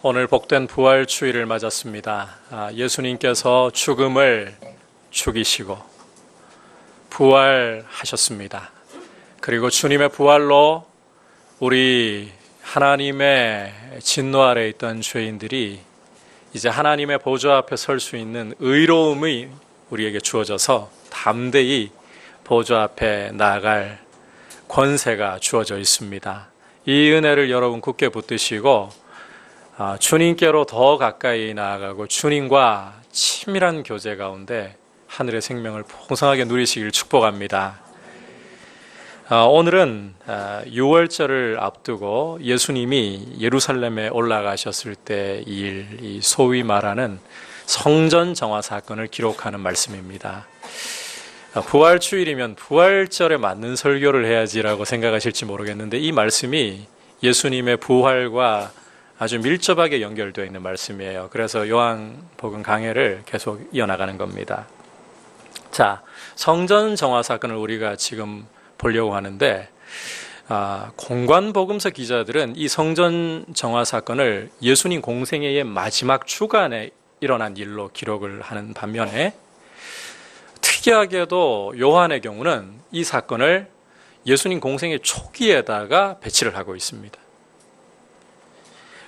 오늘 복된 부활 주일을 맞았습니다. 예수님께서 죽음을 죽이시고 부활하셨습니다. 그리고 주님의 부활로 우리 하나님의 진노 아래에 있던 죄인들이 이제 하나님의 보좌 앞에 설 수 있는 의로움이 우리에게 주어져서 담대히 보좌 앞에 나아갈 권세가 주어져 있습니다. 이 은혜를 여러분 굳게 붙드시고 주님께로 더 가까이 나아가고 주님과 친밀한 교제 가운데 하늘의 생명을 풍성하게 누리시길 축복합니다. 오늘은 6월절을 앞두고 예수님이 예루살렘에 올라가셨을 때 이 소위 말하는 성전 정화 사건을 기록하는 말씀입니다. 부활주일이면 부활절에 맞는 설교를 해야지라고 생각하실지 모르겠는데 이 말씀이 예수님의 부활과 아주 밀접하게 연결되어 있는 말씀이에요. 그래서 요한복음 강해를 계속 이어나가는 겁니다. 자, 성전 정화 사건을 우리가 지금 보려고 하는데 공관복음서 기자들은 이 성전 정화 사건을 예수님 공생애의 마지막 주간에 일어난 일로 기록을 하는 반면에 특이하게도 요한의 경우는 이 사건을 예수님 공생애 초기에다가 배치를 하고 있습니다.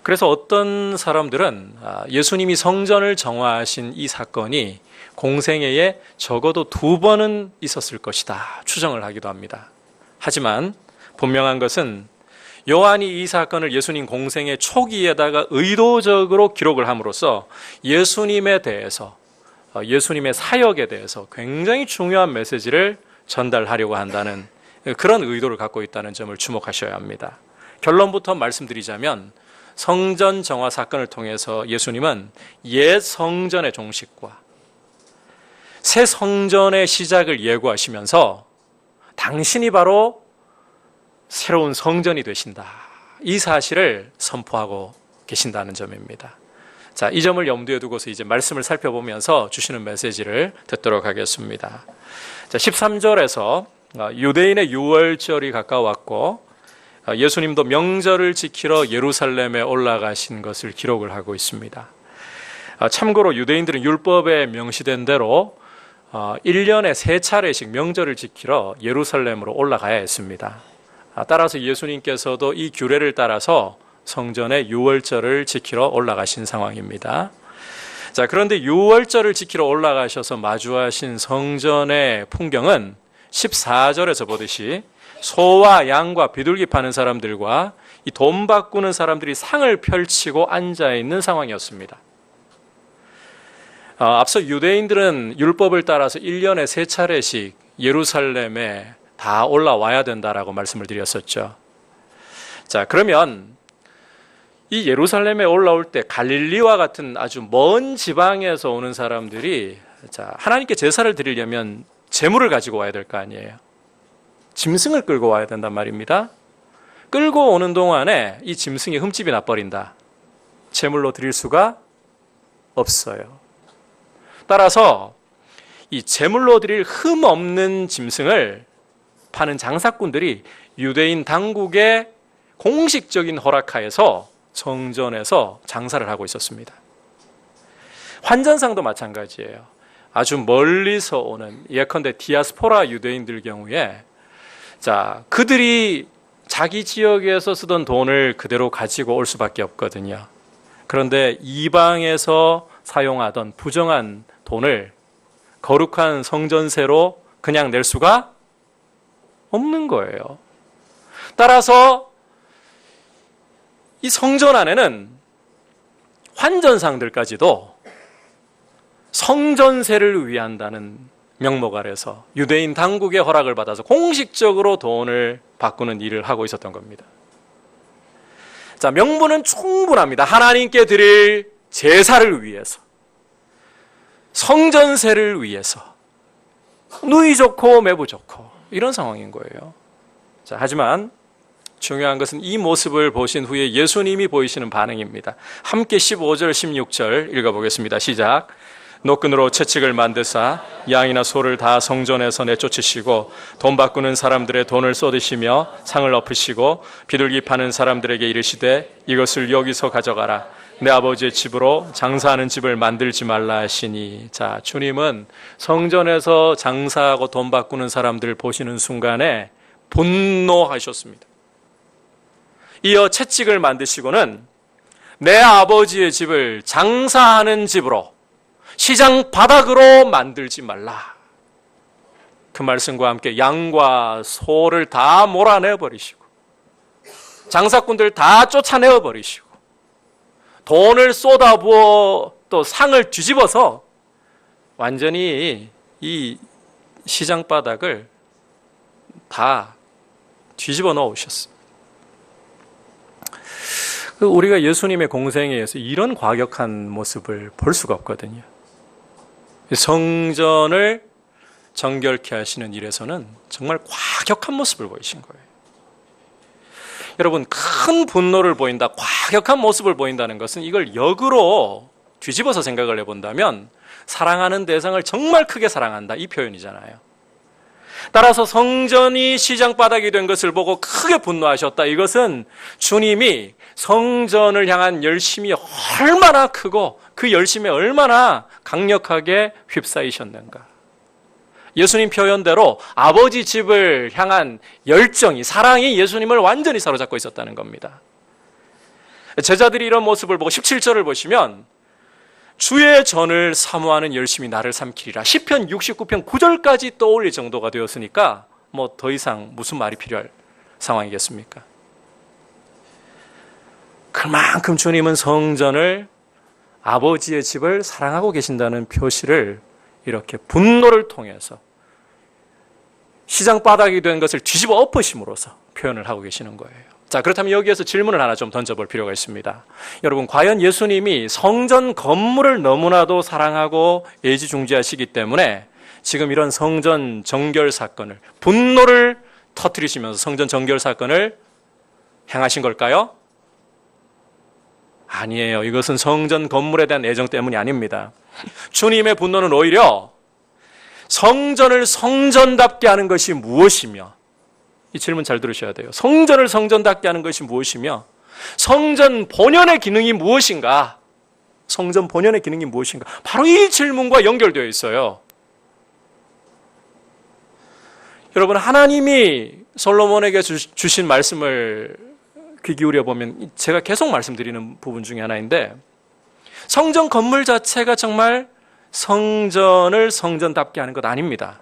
그래서 어떤 사람들은 예수님이 성전을 정화하신 이 사건이 공생애에 적어도 2번은 있었을 것이다 추정을 하기도 합니다. 하지만 분명한 것은 요한이 이 사건을 예수님 공생애 초기에다가 의도적으로 기록을 함으로써 예수님에 대해서 예수님의 사역에 대해서 굉장히 중요한 메시지를 전달하려고 한다는 그런 의도를 갖고 있다는 점을 주목하셔야 합니다. 결론부터 말씀드리자면 성전 정화 사건을 통해서 예수님은 옛 성전의 종식과 새 성전의 시작을 예고하시면서 당신이 바로 새로운 성전이 되신다. 이 사실을 선포하고 계신다는 점입니다. 자, 이 점을 염두에 두고서 이제 말씀을 살펴보면서 주시는 메시지를 듣도록 하겠습니다. 자, 13절에서 유대인의 6월절이 가까웠고 예수님도 명절을 지키러 예루살렘에 올라가신 것을 기록을 하고 있습니다. 참고로 유대인들은 율법에 명시된 대로 1년에 3차례씩 명절을 지키러 예루살렘으로 올라가야 했습니다. 따라서 예수님께서도 이 규례를 따라서 성전의 6월절을 지키러 올라가신 상황입니다. 자, 그런데 6월절을 지키러 올라가셔서 마주하신 성전의 풍경은 14절에서 보듯이 소와 양과 비둘기 파는 사람들과 이 돈 바꾸는 사람들이 상을 펼치고 앉아있는 상황이었습니다. 앞서 유대인들은 율법을 따라서 1년에 3차례씩 예루살렘에 다 올라와야 된다라고 말씀을 드렸었죠. 자, 그러면 이 예루살렘에 올라올 때 갈릴리와 같은 아주 먼 지방에서 오는 사람들이 하나님께 제사를 드리려면 제물을 가지고 와야 될 거 아니에요. 짐승을 끌고 와야 된단 말입니다. 끌고 오는 동안에 이 짐승이 흠집이 나버린다. 제물로 드릴 수가 없어요. 따라서 이 제물로 드릴 흠 없는 짐승을 파는 장사꾼들이 유대인 당국의 공식적인 허락하에서 성전에서 장사를 하고 있었습니다. 환전상도 마찬가지예요. 아주 멀리서 오는 예컨대 디아스포라 유대인들 경우에 그들이 자기 지역에서 쓰던 돈을 그대로 가지고 올 수밖에 없거든요. 그런데 이방에서 사용하던 부정한 돈을 거룩한 성전세로 그냥 낼 수가 없는 거예요. 따라서 이 성전 안에는 환전상들까지도 성전세를 위한다는 명목 아래서 유대인 당국의 허락을 받아서 공식적으로 돈을 바꾸는 일을 하고 있었던 겁니다. 자, 명분은 충분합니다. 하나님께 드릴 제사를 위해서, 성전세를 위해서, 누이 좋고 매부 좋고 이런 상황인 거예요. 자, 하지만 중요한 것은 이 모습을 보신 후에 예수님이 보이시는 반응입니다. 함께 15절, 16절 읽어보겠습니다. 시작. 노끈으로 채찍을 만드사 양이나 소를 다 성전에서 내쫓으시고 돈 바꾸는 사람들의 돈을 쏟으시며 상을 엎으시고 비둘기 파는 사람들에게 이르시되 이것을 여기서 가져가라. 내 아버지의 집으로 장사하는 집을 만들지 말라 하시니. 자, 주님은 성전에서 장사하고 돈 바꾸는 사람들 보시는 순간에 분노하셨습니다. 이어 채찍을 만드시고는 내 아버지의 집을 장사하는 집으로, 시장 바닥으로 만들지 말라. 그 말씀과 함께 양과 소를 다 몰아내 버리시고 장사꾼들 다 쫓아내어 버리시고 돈을 쏟아부어 또 상을 뒤집어서 완전히 이 시장 바닥을 다 뒤집어 놓으셨습니다. 우리가 예수님의 공생에 의해서 이런 과격한 모습을 볼 수가 없거든요. 성전을 정결케 하시는 일에서는 정말 과격한 모습을 보이신 거예요. 여러분, 큰 분노를 보인다, 과격한 모습을 보인다는 것은 이걸 역으로 뒤집어서 생각을 해본다면 사랑하는 대상을 정말 크게 사랑한다, 이 표현이잖아요. 따라서 성전이 시장 바닥이 된 것을 보고 크게 분노하셨다. 이것은 주님이 성전을 향한 열심이 얼마나 크고 그 열심에 얼마나 강력하게 휩싸이셨는가. 예수님 표현대로 아버지 집을 향한 열정이, 사랑이 예수님을 완전히 사로잡고 있었다는 겁니다. 제자들이 이런 모습을 보고 17절을 보시면 주의 전을 사모하는 열심이 나를 삼키리라. 시편 69편 9절까지 떠올릴 정도가 되었으니까 뭐 더 이상 무슨 말이 필요할 상황이겠습니까? 그만큼 주님은 성전을, 아버지의 집을 사랑하고 계신다는 표시를 이렇게 분노를 통해서 시장 바닥이 된 것을 뒤집어 엎으심으로써 표현을 하고 계시는 거예요. 자, 그렇다면 여기에서 질문을 하나 좀 던져볼 필요가 있습니다. 여러분, 과연 예수님이 성전 건물을 너무나도 사랑하고 애지중지하시기 때문에 지금 이런 성전 정결 사건을, 분노를 터뜨리시면서 성전 정결 사건을 행하신 걸까요? 아니에요. 이것은 성전 건물에 대한 애정 때문이 아닙니다. 주님의 분노는 오히려 성전을 성전답게 하는 것이 무엇이며, 이 질문 잘 들으셔야 돼요. 성전을 성전답게 하는 것이 무엇이며, 성전 본연의 기능이 무엇인가? 성전 본연의 기능이 무엇인가? 바로 이 질문과 연결되어 있어요. 여러분, 하나님이 솔로몬에게 주신 말씀을 귀 기울여 보면 제가 계속 말씀드리는 부분 중에 하나인데, 성전 건물 자체가 정말 성전을 성전답게 하는 것 아닙니다.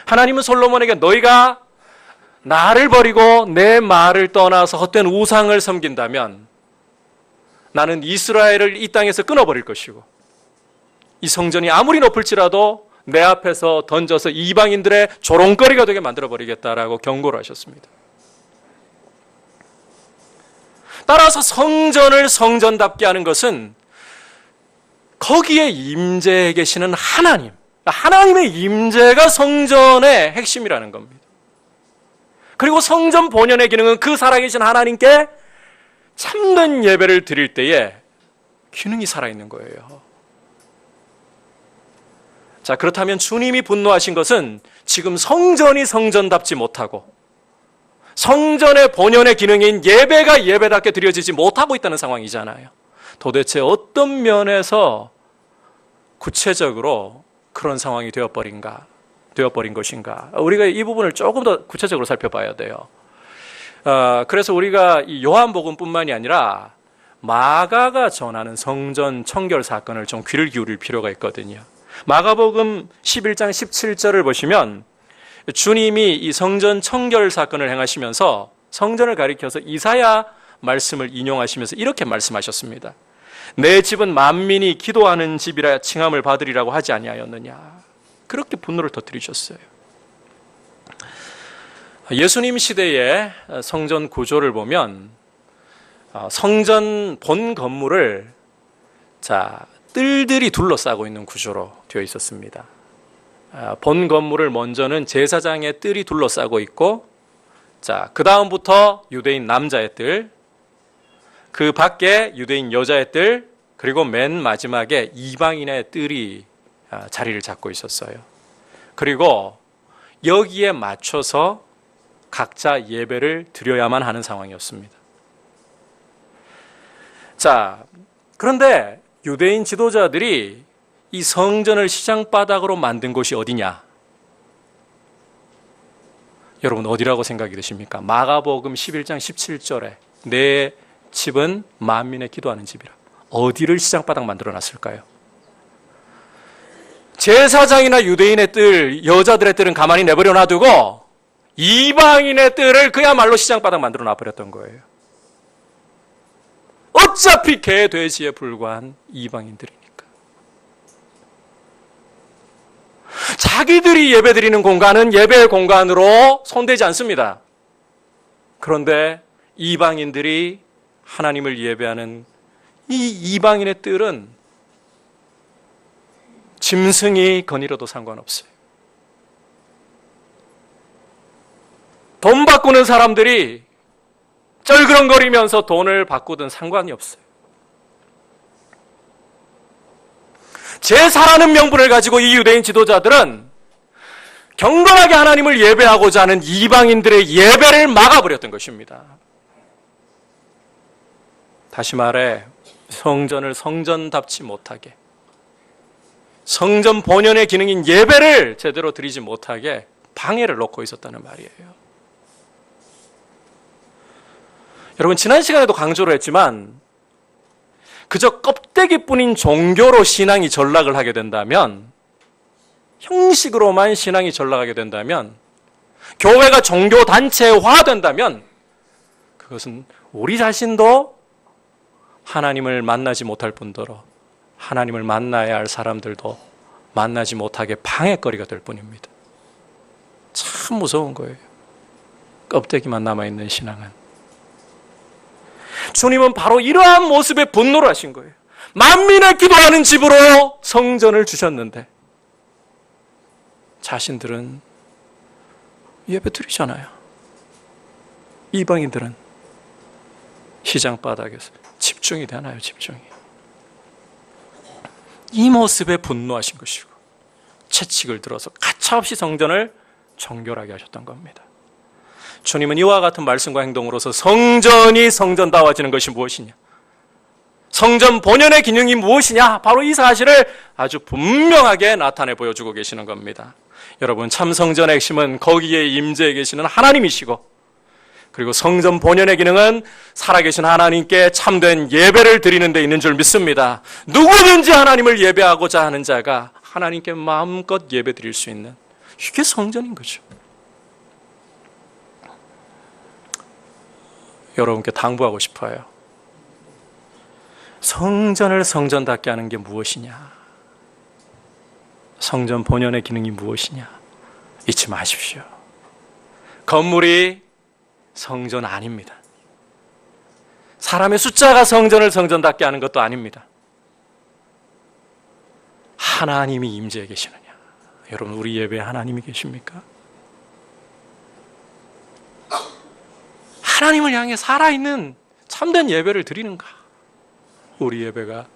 하나님은 솔로몬에게 너희가 나를 버리고 내 말을 떠나서 헛된 우상을 섬긴다면 나는 이스라엘을 이 땅에서 끊어버릴 것이고 이 성전이 아무리 높을지라도 내 앞에서 던져서 이방인들의 조롱거리가 되게 만들어버리겠다라고 경고를 하셨습니다. 따라서 성전을 성전답게 하는 것은 거기에 임재해 계시는 하나님, 하나님의 임재가 성전의 핵심이라는 겁니다. 그리고 성전 본연의 기능은 그 살아계신 하나님께 참된 예배를 드릴 때에 기능이 살아있는 거예요. 자, 그렇다면 주님이 분노하신 것은 지금 성전이 성전답지 못하고 성전의 본연의 기능인 예배가 예배답게 드려지지 못하고 있다는 상황이잖아요. 도대체 어떤 면에서 구체적으로 그런 상황이 되어버린 것인가? 우리가 이 부분을 조금 더 구체적으로 살펴봐야 돼요. 그래서 우리가 이 요한복음뿐만이 아니라 마가가 전하는 성전 청결 사건을 좀 귀를 기울일 필요가 있거든요. 마가복음 11장 17절을 보시면 주님이 이 성전 청결 사건을 행하시면서 성전을 가리켜서 이사야 말씀을 인용하시면서 이렇게 말씀하셨습니다. 내 집은 만민이 기도하는 집이라 칭함을 받으리라고 하지 아니하였느냐. 그렇게 분노를 터뜨리셨어요. 예수님 시대의 성전 구조를 보면 성전 본 건물을 뜰들이 둘러싸고 있는 구조로 되어 있었습니다. 본 건물을 먼저는 제사장의 뜰이 둘러싸고 있고, 그 다음부터 유대인 남자의 뜰, 그 밖에 유대인 여자의 뜰, 그리고 맨 마지막에 이방인의 뜰이 자리를 잡고 있었어요. 그리고 여기에 맞춰서 각자 예배를 드려야만 하는 상황이었습니다. 자, 그런데 유대인 지도자들이 이 성전을 시장바닥으로 만든 곳이 어디냐? 여러분 어디라고 생각이 드십니까? 마가복음 11장 17절에 내 집은 만민의 기도하는 집이라. 어디를 시장바닥 만들어 놨을까요? 제사장이나 유대인의 뜰, 여자들의 뜰은 가만히 내버려 놔두고 이방인의 뜰을 그야말로 시장바닥 만들어 놔버렸던 거예요. 어차피 개, 돼지에 불과한 이방인들이니까. 자기들이 예배드리는 공간은 예배의 공간으로 손대지 않습니다. 그런데 이방인들이 하나님을 예배하는 이 이방인의 뜰은 짐승이 거닐어도 상관없어요. 돈 바꾸는 사람들이 쩔그렁거리면서 돈을 바꾸든 상관이 없어요. 제사라는 명분을 가지고 이 유대인 지도자들은 경건하게 하나님을 예배하고자 하는 이방인들의 예배를 막아버렸던 것입니다. 다시 말해 성전을 성전답지 못하게, 성전 본연의 기능인 예배를 제대로 드리지 못하게 방해를 놓고 있었다는 말이에요. 여러분 지난 시간에도 강조를 했지만 그저 껍데기뿐인 종교로 신앙이 전락을 하게 된다면, 형식으로만 신앙이 전락하게 된다면, 교회가 종교단체화된다면 그것은 우리 자신도 하나님을 만나지 못할 뿐더러 하나님을 만나야 할 사람들도 만나지 못하게 방해거리가 될 뿐입니다. 참 무서운 거예요. 껍데기만 남아있는 신앙은. 주님은 바로 이러한 모습에 분노를 하신 거예요. 만민의 기도하는 집으로 성전을 주셨는데 자신들은 예배 드리잖아요. 이방인들은 시장 바닥에서 집중이 되나요? 집중이. 이 모습에 분노하신 것이고 채찍을 들어서 가차없이 성전을 정결하게 하셨던 겁니다. 주님은 이와 같은 말씀과 행동으로서 성전이 성전다워지는 것이 무엇이냐? 성전 본연의 기능이 무엇이냐? 바로 이 사실을 아주 분명하게 나타내 보여주고 계시는 겁니다. 여러분 참 성전의 핵심은 거기에 임재해 계시는 하나님이시고, 그리고 성전 본연의 기능은 살아계신 하나님께 참된 예배를 드리는 데 있는 줄 믿습니다. 누구든지 하나님을 예배하고자 하는 자가 하나님께 마음껏 예배 드릴 수 있는, 이게 성전인 거죠. 여러분께 당부하고 싶어요. 성전을 성전답게 하는 게 무엇이냐? 성전 본연의 기능이 무엇이냐? 잊지 마십시오. 건물이 성전 아닙니다. 사람의 숫자가 성전을 성전답게 하는 것도 아닙니다. 하나님이 임재해 계시느냐? 여러분 우리 예배에 하나님이 계십니까? 하나님을 향해 살아있는 참된 예배를 드리는가? 우리 예배가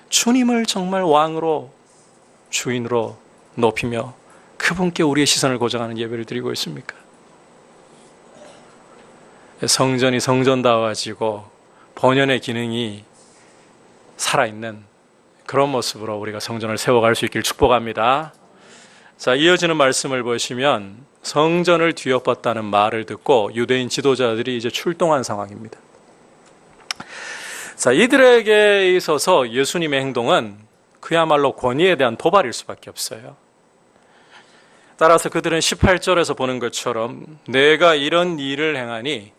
주님을 정말 왕으로, 주인으로 높이며 그분께 우리의 시선을 고정하는 예배를 드리고 있습니까? 성전이 성전다워지고 본연의 기능이 살아있는 그런 모습으로 우리가 성전을 세워갈 수 있기를 축복합니다. 자, 이어지는 말씀을 보시면 성전을 뒤엎었다는 말을 듣고 유대인 지도자들이 이제 출동한 상황입니다. 자, 이들에게 있어서 예수님의 행동은 그야말로 권위에 대한 도발일 수밖에 없어요. 따라서 그들은 18절에서 보는 것처럼 내가 이런 일을 행하니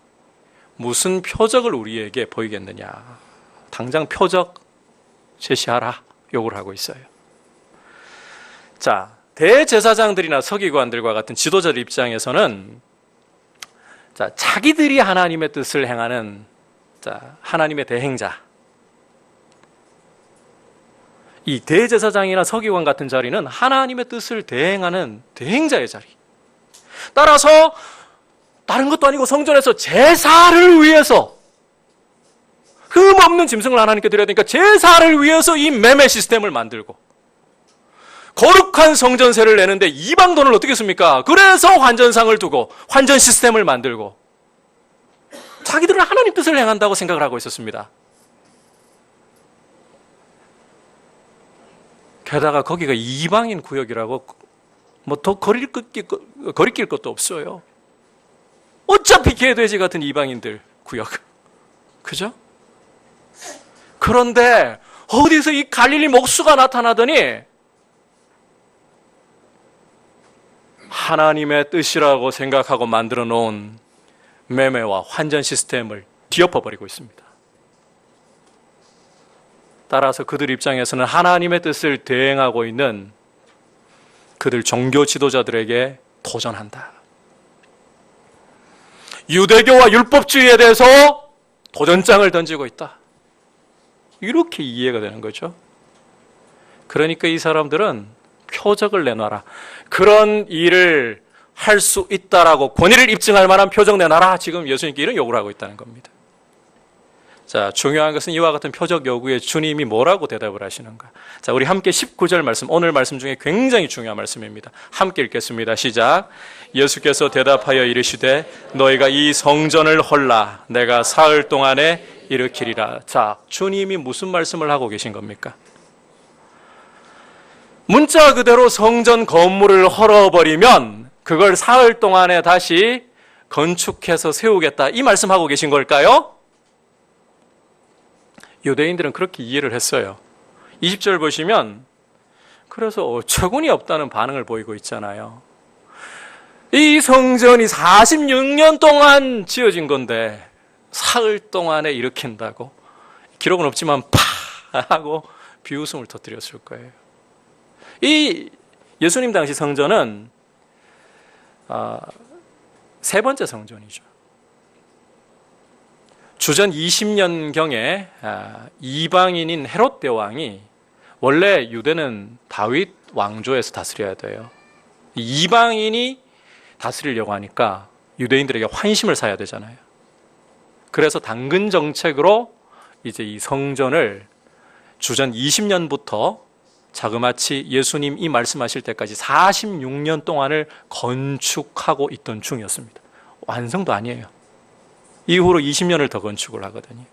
무슨 표적을 우리에게 보이겠느냐. 당장 표적 제시하라 요구를 하고 있어요. 자, 대제사장들이나 서기관들과 같은 지도자들 입장에서는 자기들이 하나님의 뜻을 행하는 하나님의 대행자, 이 대제사장이나 서기관 같은 자리는 하나님의 뜻을 대행하는 대행자의 자리. 따라서 다른 것도 아니고 성전에서 제사를 위해서 흠없는 짐승을 하나님께 드려야 되니까 제사를 위해서 이 매매 시스템을 만들고 거룩한 성전세를 내는데 이방 돈을 어떻게 씁니까? 그래서 환전상을 두고 환전 시스템을 만들고 자기들은 하나님 뜻을 행한다고 생각을 하고 있었습니다. 게다가 거기가 이방인 구역이라고 뭐 더 거리낄 것도 없어요. 어차피 개돼지 같은 이방인들 구역. 그죠? 그런데 어디서 이 갈릴리 목수가 나타나더니 하나님의 뜻이라고 생각하고 만들어 놓은 매매와 환전 시스템을 뒤엎어버리고 있습니다. 따라서 그들 입장에서는 하나님의 뜻을 대행하고 있는 그들 종교 지도자들에게 도전한다. 유대교와 율법주의에 대해서 도전장을 던지고 있다. 이렇게 이해가 되는 거죠. 그러니까 이 사람들은 표적을 내놔라. 그런 일을 할 수 있다라고 권위를 입증할 만한 표적 내놔라. 지금 예수님께 이런 요구를 하고 있다는 겁니다. 자, 중요한 것은 이와 같은 표적 요구에 주님이 뭐라고 대답을 하시는가. 자, 우리 함께 19절 말씀, 오늘 말씀 중에 굉장히 중요한 말씀입니다. 함께 읽겠습니다. 시작. 예수께서 대답하여 이르시되 너희가 이 성전을 헐라 내가 사흘 동안에 일으키리라. 자, 주님이 무슨 말씀을 하고 계신 겁니까? 문자 그대로 성전 건물을 헐어버리면 그걸 사흘 동안에 다시 건축해서 세우겠다. 이 말씀하고 계신 걸까요? 유대인들은 그렇게 이해를 했어요. 20절 보시면 그래서 어처구니 없다는 반응을 보이고 있잖아요. 이 성전이 46년 동안 지어진 건데 사흘 동안에 일으킨다고? 기록은 없지만 파 하고 비웃음을 터뜨렸을 거예요. 이 예수님 당시 성전은 세 번째 성전이죠. 주전 20년경에 이방인인 헤롯 대왕이 원래 유대는 다윗 왕조에서 다스려야 돼요. 이방인이 다스리려고 하니까 유대인들에게 환심을 사야 되잖아요. 그래서 당근 정책으로 이제 이 성전을 주전 20년부터 자그마치 예수님이 말씀하실 때까지 46년 동안을 건축하고 있던 중이었습니다. 완성도 아니에요. 이후로 20년을 더 건축을 하거든요.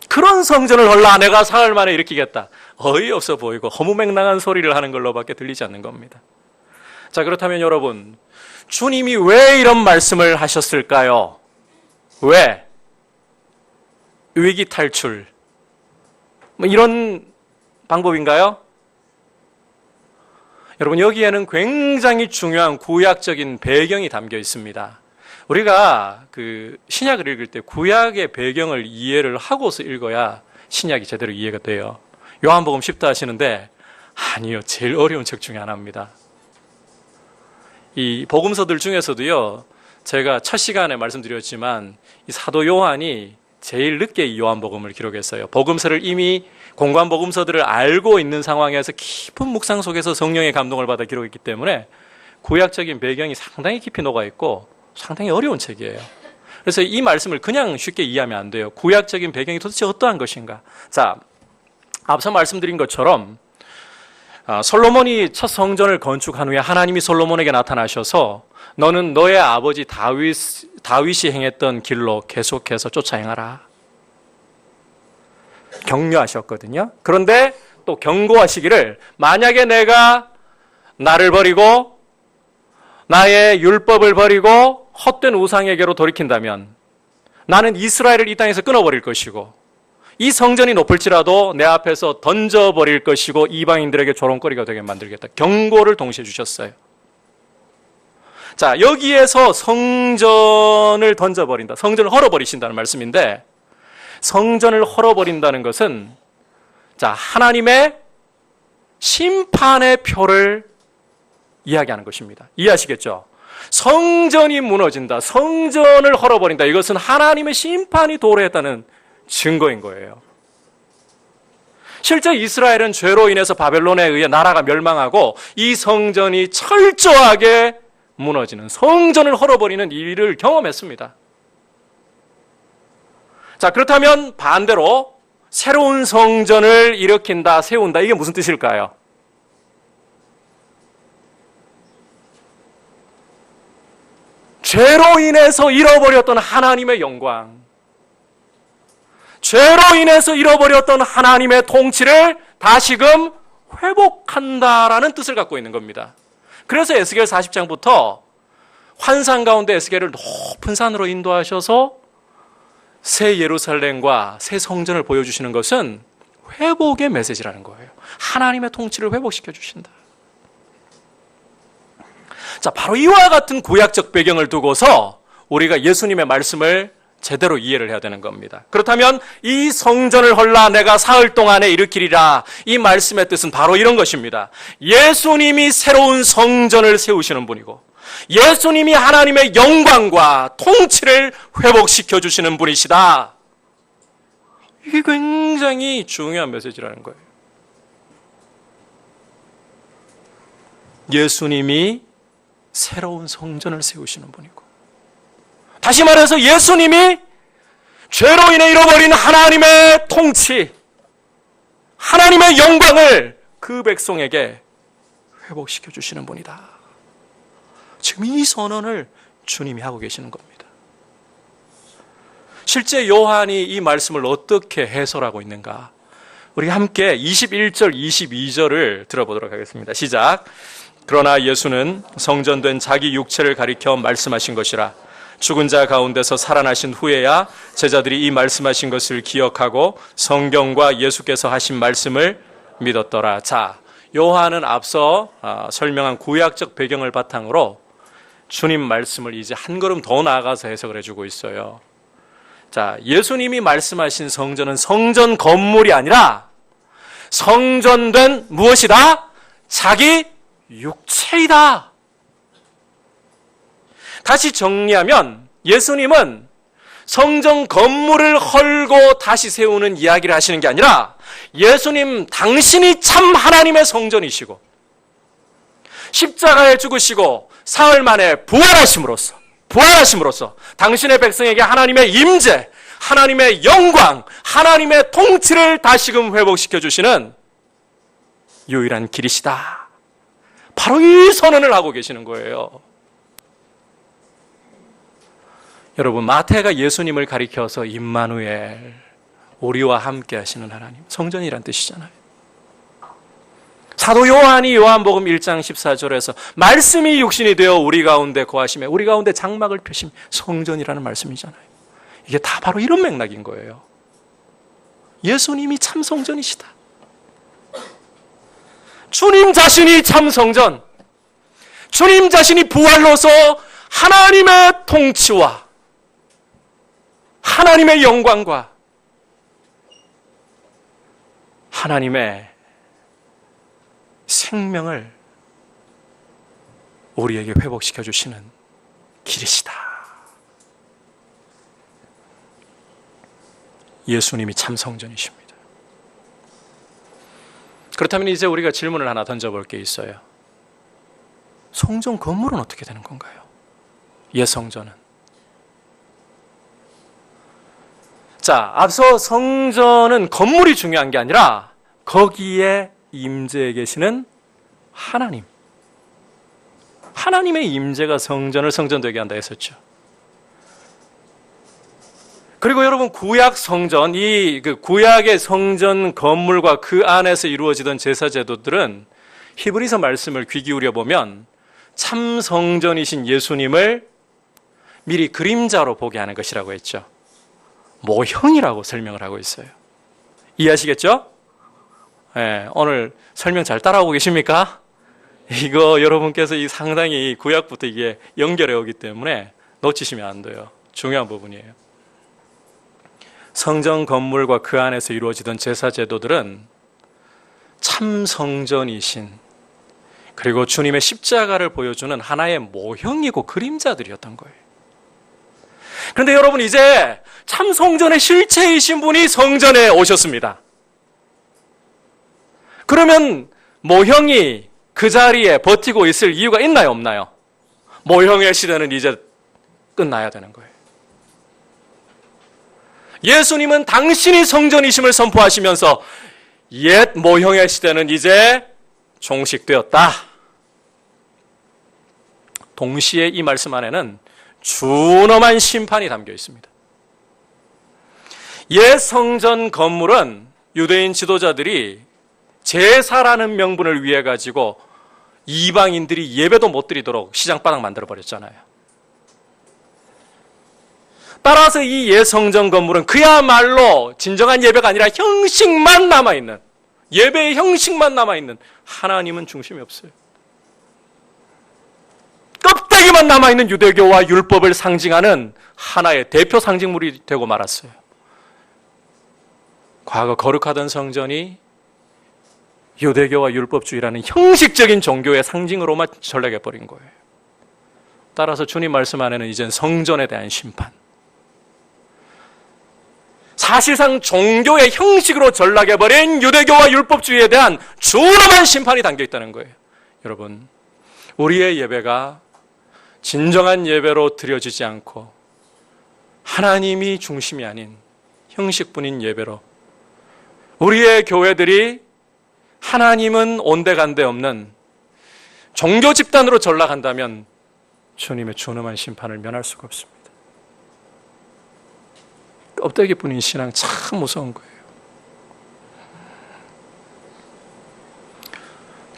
그런 성전을 헐라 내가 사흘 만에 일으키겠다. 어이없어 보이고 허무맹랑한 소리를 하는 걸로밖에 들리지 않는 겁니다. 자, 그렇다면 여러분, 주님이 왜 이런 말씀을 하셨을까요? 왜? 위기 탈출. 뭐 이런 방법인가요? 여러분, 여기에는 굉장히 중요한 구약적인 배경이 담겨 있습니다. 우리가 그 신약을 읽을 때 구약의 배경을 이해를 하고서 읽어야 신약이 제대로 이해가 돼요. 요한복음 쉽다 하시는데 아니요, 제일 어려운 책 중에 하나입니다. 이 복음서들 중에서도요, 제가 첫 시간에 말씀드렸지만 이 사도 요한이 제일 늦게 이 요한복음을 기록했어요. 복음서를 이미 공관 복음서들을 알고 있는 상황에서 깊은 묵상 속에서 성령의 감동을 받아 기록했기 때문에 구약적인 배경이 상당히 깊이 녹아있고 상당히 어려운 책이에요. 그래서 이 말씀을 그냥 쉽게 이해하면 안 돼요. 구약적인 배경이 도대체 어떠한 것인가. 자, 앞서 말씀드린 것처럼 솔로몬이 첫 성전을 건축한 후에 하나님이 솔로몬에게 나타나셔서 너는 너의 아버지 다윗이 행했던 길로 계속해서 쫓아 행하라. 격려하셨거든요. 그런데 또 경고하시기를 만약에 내가 나를 버리고 나의 율법을 버리고 헛된 우상에게로 돌이킨다면 나는 이스라엘을 이 땅에서 끊어버릴 것이고 이 성전이 높을지라도 내 앞에서 던져버릴 것이고 이방인들에게 조롱거리가 되게 만들겠다. 경고를 동시에 주셨어요. 자, 여기에서 성전을 던져버린다. 성전을 헐어버리신다는 말씀인데 성전을 헐어버린다는 것은 자, 하나님의 심판의 표를 이야기하는 것입니다. 이해하시겠죠? 성전이 무너진다. 성전을 헐어버린다. 이것은 하나님의 심판이 도래했다는 증거인 거예요. 실제 이스라엘은 죄로 인해서 바벨론에 의해 나라가 멸망하고 이 성전이 철저하게 무너지는 성전을 헐어버리는 일을 경험했습니다. 자, 그렇다면 반대로 새로운 성전을 일으킨다, 세운다. 이게 무슨 뜻일까요? 죄로 인해서 잃어버렸던 하나님의 영광, 죄로 인해서 잃어버렸던 하나님의 통치를 다시금 회복한다라는 뜻을 갖고 있는 겁니다. 그래서 에스겔 40장부터 환상 가운데 에스겔을 높은 산으로 인도하셔서 새 예루살렘과 새 성전을 보여주시는 것은 회복의 메시지라는 거예요. 하나님의 통치를 회복시켜 주신다. 자, 바로 이와 같은 구약적 배경을 두고서 우리가 예수님의 말씀을 제대로 이해를 해야 되는 겁니다. 그렇다면 이 성전을 헐라 내가 사흘 동안에 일으키리라, 이 말씀의 뜻은 바로 이런 것입니다. 예수님이 새로운 성전을 세우시는 분이고 예수님이 하나님의 영광과 통치를 회복시켜 주시는 분이시다. 이게 굉장히 중요한 메시지라는 거예요. 예수님이 새로운 성전을 세우시는 분이고, 다시 말해서 예수님이 죄로 인해 잃어버린 하나님의 통치, 하나님의 영광을 그 백성에게 회복시켜 주시는 분이다. 지금 이 선언을 주님이 하고 계시는 겁니다. 실제 요한이 이 말씀을 어떻게 해설하고 있는가? 우리 함께 21절, 22절을 들어보도록 하겠습니다. 시작. 그러나 예수는 성전된 자기 육체를 가리켜 말씀하신 것이라. 죽은 자 가운데서 살아나신 후에야 제자들이 이 말씀하신 것을 기억하고 성경과 예수께서 하신 말씀을 믿었더라. 자, 요한은 앞서 설명한 구약적 배경을 바탕으로 주님 말씀을 이제 한 걸음 더 나아가서 해석을 해주고 있어요. 자, 예수님이 말씀하신 성전은 성전 건물이 아니라 성전된 무엇이다? 자기 육체이다. 다시 정리하면 예수님은 성전 건물을 헐고 다시 세우는 이야기를 하시는 게 아니라 예수님 당신이 참 하나님의 성전이시고 십자가에 죽으시고 사흘 만에 부활하심으로써 당신의 백성에게 하나님의 임재, 하나님의 영광, 하나님의 통치를 다시금 회복시켜 주시는 유일한 길이시다. 바로 이 선언을 하고 계시는 거예요. 여러분, 마태가 예수님을 가리켜서 임마누엘, 우리와 함께 하시는 하나님, 성전이란 뜻이잖아요. 사도 요한이 요한복음 1장 14절에서 말씀이 육신이 되어 우리 가운데 거하시며 우리 가운데 장막을 펴심, 성전이라는 말씀이잖아요. 이게 다 바로 이런 맥락인 거예요. 예수님이 참 성전이시다. 주님 자신이 참 성전, 주님 자신이 부활로서 하나님의 통치와 하나님의 영광과 하나님의 생명을 우리에게 회복시켜 주시는 길이시다. 예수님이 참 성전이십니다. 그렇다면 이제 우리가 질문을 하나 던져볼 게 있어요. 성전 건물은 어떻게 되는 건가요? 옛 성전은. 자, 앞서 성전은 건물이 중요한 게 아니라 거기에 임재해 계시는 하나님, 하나님의 임재가 성전을 성전되게 한다 했었죠. 그리고 여러분, 구약 성전, 이 구약의 성전 건물과 그 안에서 이루어지던 제사 제도들은 히브리서 말씀을 귀 기울여 보면 참 성전이신 예수님을 미리 그림자로 보게 하는 것이라고 했죠. 모형이라고 설명을 하고 있어요. 이해하시겠죠? 네, 오늘 설명 잘 따라오고 계십니까? 이거 여러분께서 상당히 구약부터 이게 연결해 오기 때문에 놓치시면 안 돼요. 중요한 부분이에요. 성전 건물과 그 안에서 이루어지던 제사 제도들은 참 성전이신, 그리고 주님의 십자가를 보여주는 하나의 모형이고 그림자들이었던 거예요. 그런데 여러분, 이제 참 성전의 실체이신 분이 성전에 오셨습니다. 그러면 모형이 그 자리에 버티고 있을 이유가 있나요, 없나요? 모형의 시대는 이제 끝나야 되는 거예요. 예수님은 당신이 성전이심을 선포하시면서 옛 모형의 시대는 이제 종식되었다. 동시에 이 말씀 안에는 준엄한 심판이 담겨 있습니다. 옛 성전 건물은 유대인 지도자들이 제사라는 명분을 위해 가지고 이방인들이 예배도 못 드리도록 시장바닥 만들어버렸잖아요. 따라서 이 옛 성전 건물은 그야말로 진정한 예배가 아니라 형식만 남아있는, 예배의 형식만 남아있는, 하나님은 중심이 없어요. 껍데기만 남아있는 유대교와 율법을 상징하는 하나의 대표 상징물이 되고 말았어요. 과거 거룩하던 성전이 유대교와 율법주의라는 형식적인 종교의 상징으로만 전락해버린 거예요. 따라서 주님 말씀 안에는 이젠 성전에 대한 심판, 사실상 종교의 형식으로 전락해버린 유대교와 율법주의에 대한 준엄한 심판이 담겨있다는 거예요. 여러분, 우리의 예배가 진정한 예배로 드려지지 않고 하나님이 중심이 아닌 형식뿐인 예배로, 우리의 교회들이 하나님은 온데간데 없는 종교 집단으로 전락한다면 주님의 준엄한 심판을 면할 수가 없습니다. 껍데기뿐인 신앙 참 무서운 거예요.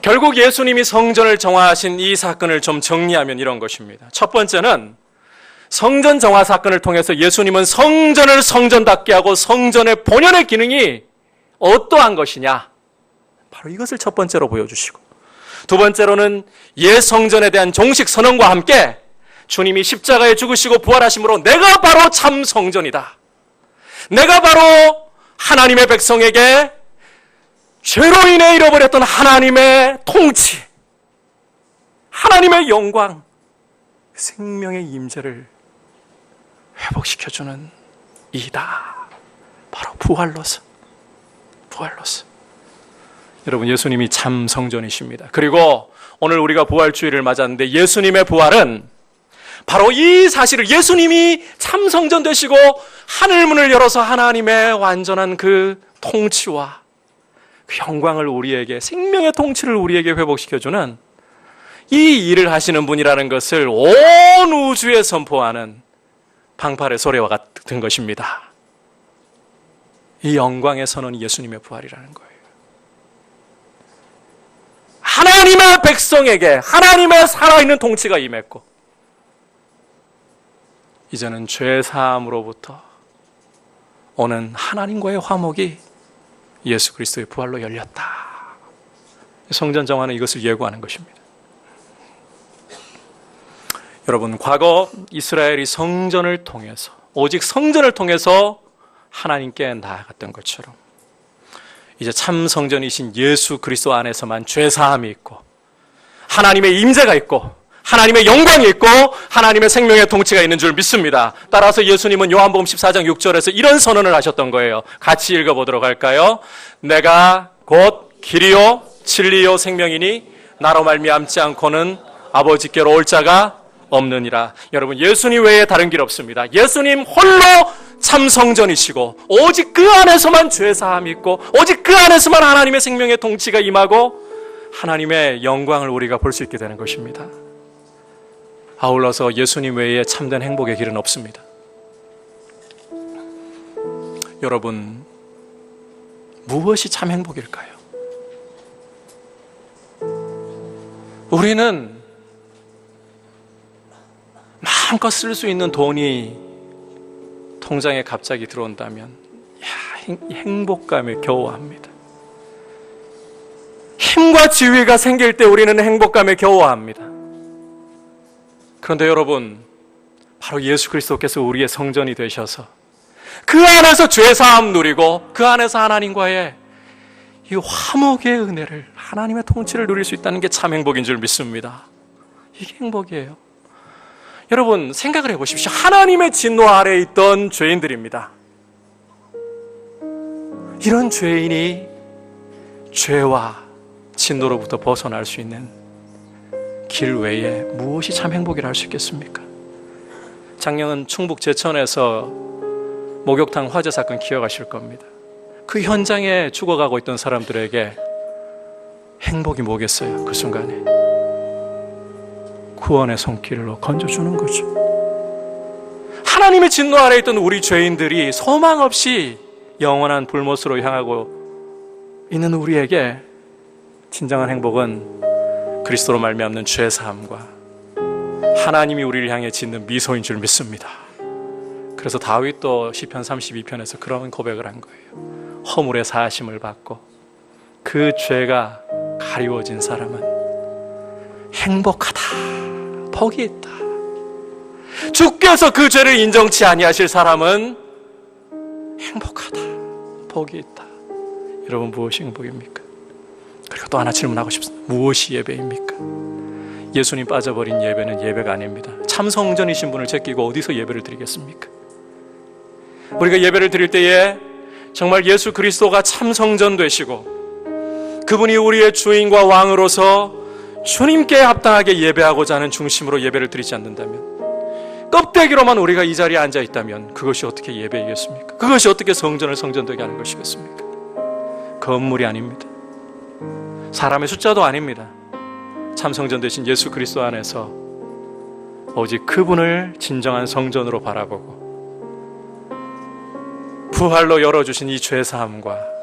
결국 예수님이 성전을 정화하신 이 사건을 좀 정리하면 이런 것입니다. 첫 번째는 성전 정화 사건을 통해서 예수님은 성전을 성전답게 하고 성전의 본연의 기능이 어떠한 것이냐, 바로 이것을 첫 번째로 보여주시고, 두 번째로는 옛 성전에 대한 종식 선언과 함께 주님이 십자가에 죽으시고 부활하심으로 내가 바로 참 성전이다, 내가 바로 하나님의 백성에게 죄로 인해 잃어버렸던 하나님의 통치, 하나님의 영광, 생명의 임재를 회복시켜주는 이다, 바로 부활로서. 여러분, 예수님이 참 성전이십니다. 그리고 오늘 우리가 부활주의를 맞았는데 예수님의 부활은 바로 이 사실을, 예수님이 참 성전 되시고 하늘문을 열어서 하나님의 완전한 그 통치와 그 영광을 우리에게, 생명의 통치를 우리에게 회복시켜주는 이 일을 하시는 분이라는 것을 온 우주에 선포하는 방팔의 소리와 같은 것입니다. 이 영광의 선언이 예수님의 부활이라는 거예요. 하나님의 백성에게 하나님의 살아있는 통치가 임했고, 이제는 죄사함으로부터 오는 하나님과의 화목이 예수 그리스도의 부활로 열렸다. 성전 정화는 이것을 예고하는 것입니다. 여러분, 과거 이스라엘이 성전을 통해서, 오직 성전을 통해서 하나님께 나아갔던 것처럼 이제 참 성전이신 예수 그리스도 안에서만 죄사함이 있고 하나님의 임재가 있고 하나님의 영광이 있고 하나님의 생명의 통치가 있는 줄 믿습니다. 따라서 예수님은 요한복음 14장 6절에서 이런 선언을 하셨던 거예요. 같이 읽어보도록 할까요? 내가 곧 길이요 진리요 생명이니 나로 말미암지 않고는 아버지께로 올 자가 없느니라. 여러분, 예수님 외에 다른 길 없습니다. 예수님 홀로 참 성전이시고 오직 그 안에서만 죄사함이 있고 오직 그 안에서만 하나님의 생명의 통치가 임하고 하나님의 영광을 우리가 볼 수 있게 되는 것입니다. 아울러서 예수님 외에 참된 행복의 길은 없습니다. 여러분, 무엇이 참 행복일까요? 우리는 마음껏 쓸 수 있는 돈이 통장에 갑자기 들어온다면 행복감에 겨워합니다. 힘과 지위가 생길 때 우리는 행복감에 겨워합니다. 그런데 여러분, 바로 예수 그리스도께서 우리의 성전이 되셔서 그 안에서 죄사함 누리고 그 안에서 하나님과의 이 화목의 은혜를, 하나님의 통치를 누릴 수 있다는 게 참 행복인 줄 믿습니다. 이게 행복이에요. 여러분, 생각을 해보십시오. 하나님의 진노 아래에 있던 죄인들입니다. 이런 죄인이 죄와 진노로부터 벗어날 수 있는 길 외에 무엇이 참 행복이라 할 수 있겠습니까? 작년 충북 제천에서 목욕탕 화재 사건 기억하실 겁니다. 그 현장에 죽어가고 있던 사람들에게 행복이 뭐겠어요? 그 순간에 구원의 손길로 건져주는 거죠. 하나님의 진노 아래 있던 우리 죄인들이 소망 없이 영원한 불못으로 향하고 있는 우리에게 진정한 행복은 그리스도로 말미암는 죄 사함과 하나님이 우리를 향해 짓는 미소인 줄 믿습니다. 그래서 다윗도 시편 32편에서 그런 고백을 한 거예요. 허물의 사하심을 받고 그 죄가 가리워진 사람은 행복하다, 복이 있다. 주께서 그 죄를 인정치 아니하실 사람은 행복하다, 복이 있다. 여러분, 무엇이 행복입니까? 그리고 또 하나 질문하고 싶습니다. 무엇이 예배입니까? 예수님 빠져버린 예배는 예배가 아닙니다. 참 성전이신 분을 제끼고 어디서 예배를 드리겠습니까? 우리가 예배를 드릴 때에 정말 예수 그리스도가 참 성전 되시고 그분이 우리의 주인과 왕으로서 주님께 합당하게 예배하고자 하는 중심으로 예배를 드리지 않는다면, 껍데기로만 우리가 이 자리에 앉아 있다면 그것이 어떻게 예배이겠습니까? 그것이 어떻게 성전을 성전되게 하는 것이겠습니까? 건물이 아닙니다. 사람의 숫자도 아닙니다. 참 성전 되신 예수 그리스도 안에서 오직 그분을 진정한 성전으로 바라보고 부활로 열어주신 이 죄사함과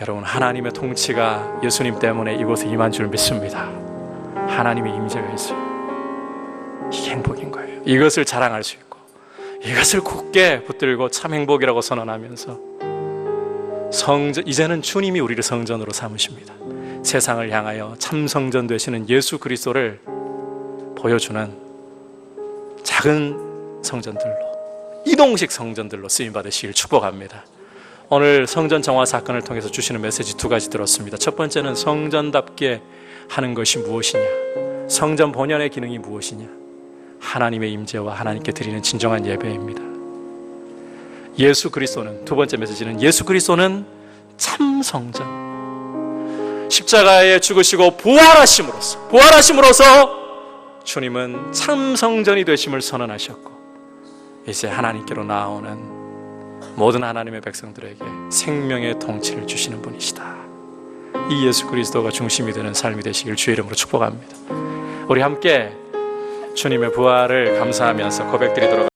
여러분, 하나님의 통치가 예수님 때문에 이곳에 임한 줄 믿습니다. 하나님의 임재가 있어요. 이게 행복인 거예요. 이것을 자랑할 수 있고 이것을 굳게 붙들고 참 행복이라고 선언하면서 이제는 주님이 우리를 성전으로 삼으십니다. 세상을 향하여 참 성전 되시는 예수 그리스도를 보여주는 작은 성전들로, 이동식 성전들로 쓰임받으시길 축복합니다. 오늘 성전 정화 사건을 통해서 주시는 메시지 두 가지 들었습니다. 첫 번째는 성전답게 하는 것이 무엇이냐, 성전 본연의 기능이 무엇이냐, 하나님의 임재와 하나님께 드리는 진정한 예배입니다. 예수 그리스도는, 두 번째 메시지는 예수 그리스도는 참 성전, 십자가에 죽으시고 부활하심으로써 주님은 참 성전이 되심을 선언하셨고 이제 하나님께로 나아오는 모든 하나님의 백성들에게 생명의 통치를 주시는 분이시다. 이 예수 그리스도가 중심이 되는 삶이 되시길 주의 이름으로 축복합니다. 우리 함께 주님의 부활을 감사하면서 고백드리도록